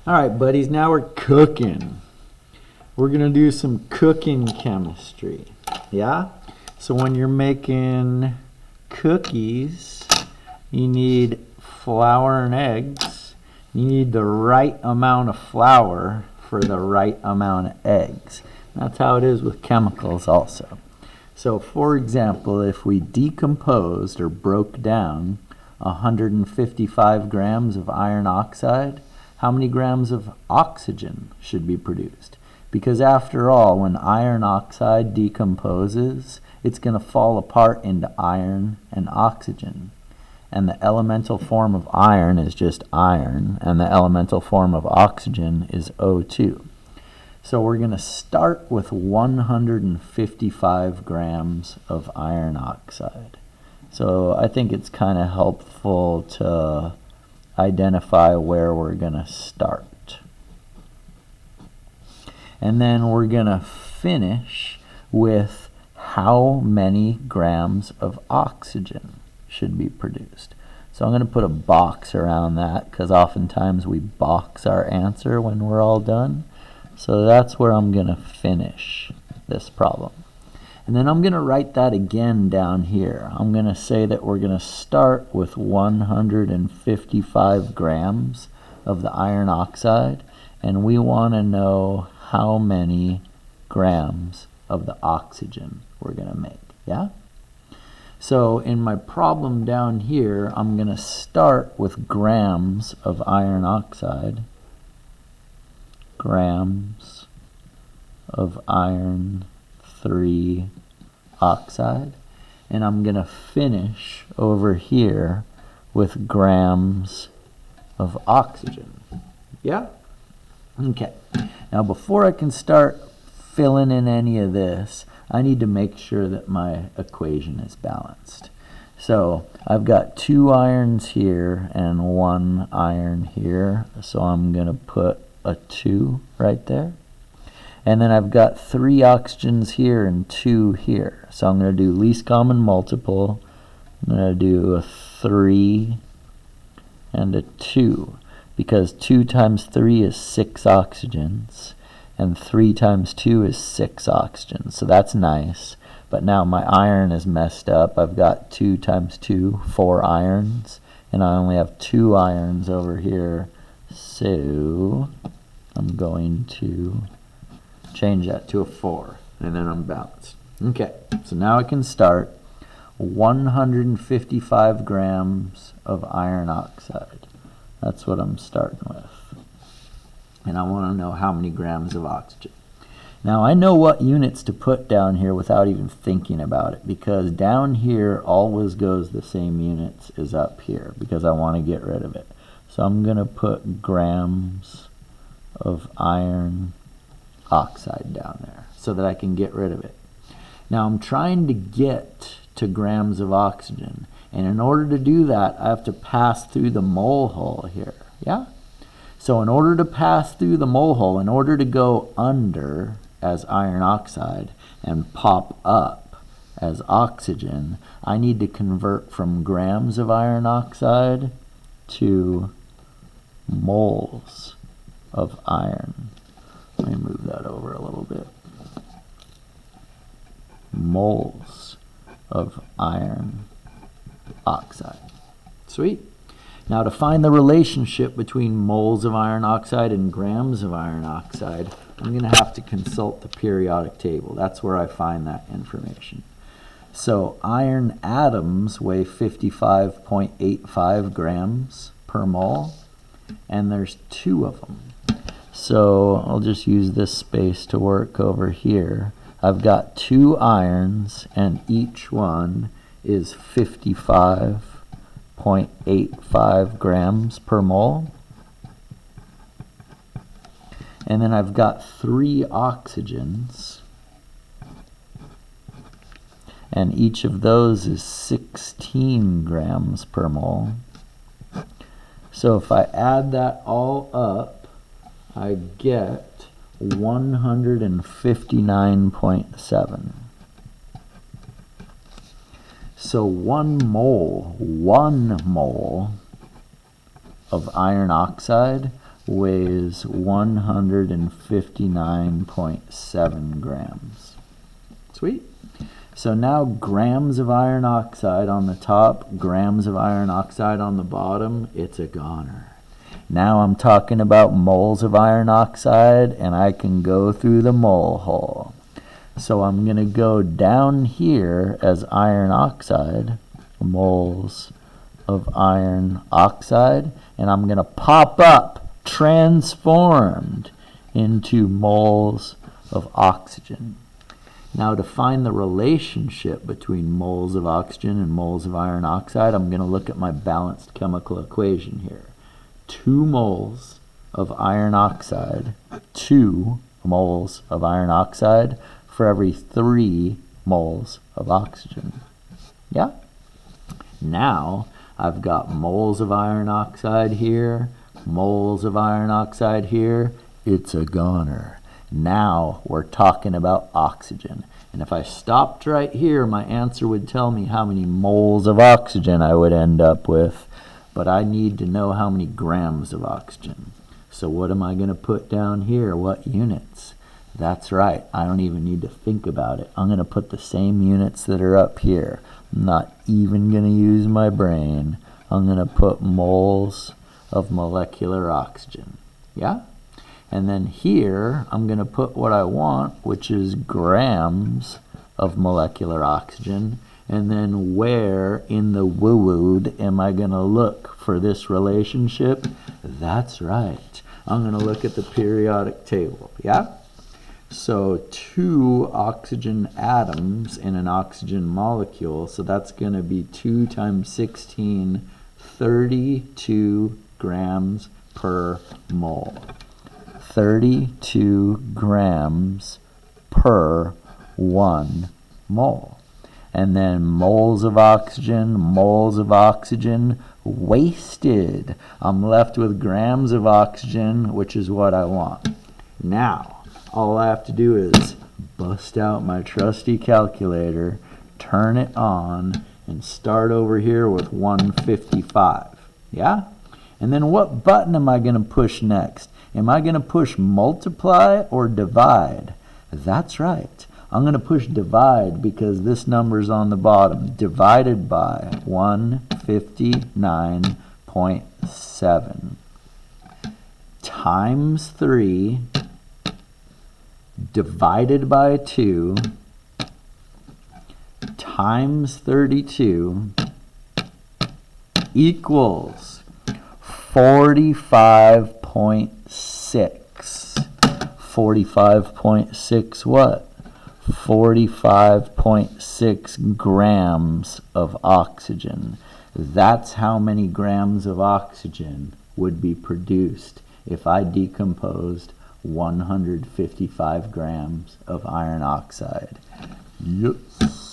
All right, buddies, now we're cooking. We're going to do some cooking chemistry. Yeah? So when you're making cookies, you need flour and eggs. You need the right amount of flour for the right amount of eggs. That's how it is with chemicals also. So for example, if we decomposed or broke down 155 grams of iron oxide, how many grams of oxygen should be produced? Because after all, when iron oxide decomposes, it's going to fall apart into iron and oxygen. And the elemental form of iron is just iron, and the elemental form of oxygen is O2. So we're going to start with 155 grams of iron oxide. So I think it's kind of helpful to identify where we're going to start. And then we're going to finish with how many grams of oxygen should be produced. So I'm going to put a box around that because oftentimes we box our answer when we're all done. So that's where I'm going to finish this problem. And then I'm going to write that again down here. I'm going to say that we're going to start with 155 grams of the iron oxide, and we want to know how many grams of the oxygen we're going to make. Yeah? So in my problem down here, I'm going to start with grams of iron oxide. Grams of iron 3 oxide, and I'm going to finish over here with grams of oxygen. Yeah? Okay. Now before I can start filling in any of this, I need to make sure that my equation is balanced. So I've got 2 irons here and 1 iron here, so I'm going to put a 2 right there. And then I've got 3 oxygens here and 2 here. So I'm going to do least common multiple. I'm going to do a 3 and a 2. Because 2 times 3 is 6 oxygens. And 3 times 2 is 6 oxygens. So that's nice. But now my iron is messed up. I've got 2 times 2, 4 irons. And I only have 2 irons over here. So I'm going to change that to a 4, and then I'm balanced. Okay, so now I can start 155 grams of iron oxide. That's what I'm starting with. And I want to know how many grams of oxygen. Now I know what units to put down here without even thinking about it, because down here always goes the same units as up here, because I want to get rid of it. So I'm going to put grams of iron oxide down there so that I can get rid of it. Now I'm trying to get to grams of oxygen, and in order to do that I have to pass through the mole hole here. Yeah? So in order to pass through the mole hole, in order to go under as iron oxide and pop up as oxygen, I need to convert from grams of iron oxide to moles of iron. Let me move that over a little bit. Moles of iron oxide. Sweet. Now to find the relationship between moles of iron oxide and grams of iron oxide, I'm going to have to consult the periodic table. That's where I find that information. So iron atoms weigh 55.85 grams per mole, and there's 2 of them. So I'll just use this space to work over here. I've got 2 irons, and each one is 55.85 grams per mole. And then I've got 3 oxygens, and each of those is 16 grams per mole. So if I add that all up, I get 159.7. So 1 mole of iron oxide weighs 159.7 grams. Sweet. So now grams of iron oxide on the top, grams of iron oxide on the bottom, it's a goner. Now I'm talking about moles of iron oxide, and I can go through the mole hole. So I'm going to go down here as iron oxide, moles of iron oxide, and I'm going to pop up transformed into moles of oxygen. Now to find the relationship between moles of oxygen and moles of iron oxide, I'm going to look at my balanced chemical equation here. 2 moles of iron oxide, 2 moles of iron oxide for every 3 moles of oxygen. Yeah? Now I've got moles of iron oxide here, moles of iron oxide here. It's a goner. Now we're talking about oxygen. And if I stopped right here, my answer would tell me how many moles of oxygen I would end up with. But I need to know how many grams of oxygen. So what am I going to put down here? What units? That's right. I don't even need to think about it. I'm going to put the same units that are up here. I'm not even going to use my brain. I'm going to put moles of molecular oxygen. Yeah? And then here, I'm going to put what I want, which is grams of molecular oxygen. And then where in the woo-wood am I going to look for this relationship? That's right. I'm going to look at the periodic table. Yeah? So 2 oxygen atoms in an oxygen molecule. So that's going to be 2 times 16, 32 grams per mole. 32 grams per 1 mole. And then moles of oxygen, wasted. I'm left with grams of oxygen, which is what I want. Now, all I have to do is bust out my trusty calculator, turn it on, and start over here with 155. Yeah? And then what button am I going to push next? Am I going to push multiply or divide? That's right. I'm going to push divide because this number's on the bottom. Divided by 159.7 times 3 divided by 2 times 32 equals 45.6. 45.6 what? 45.6 grams of oxygen. That's how many grams of oxygen would be produced if I decomposed 155 grams of iron oxide. Yes.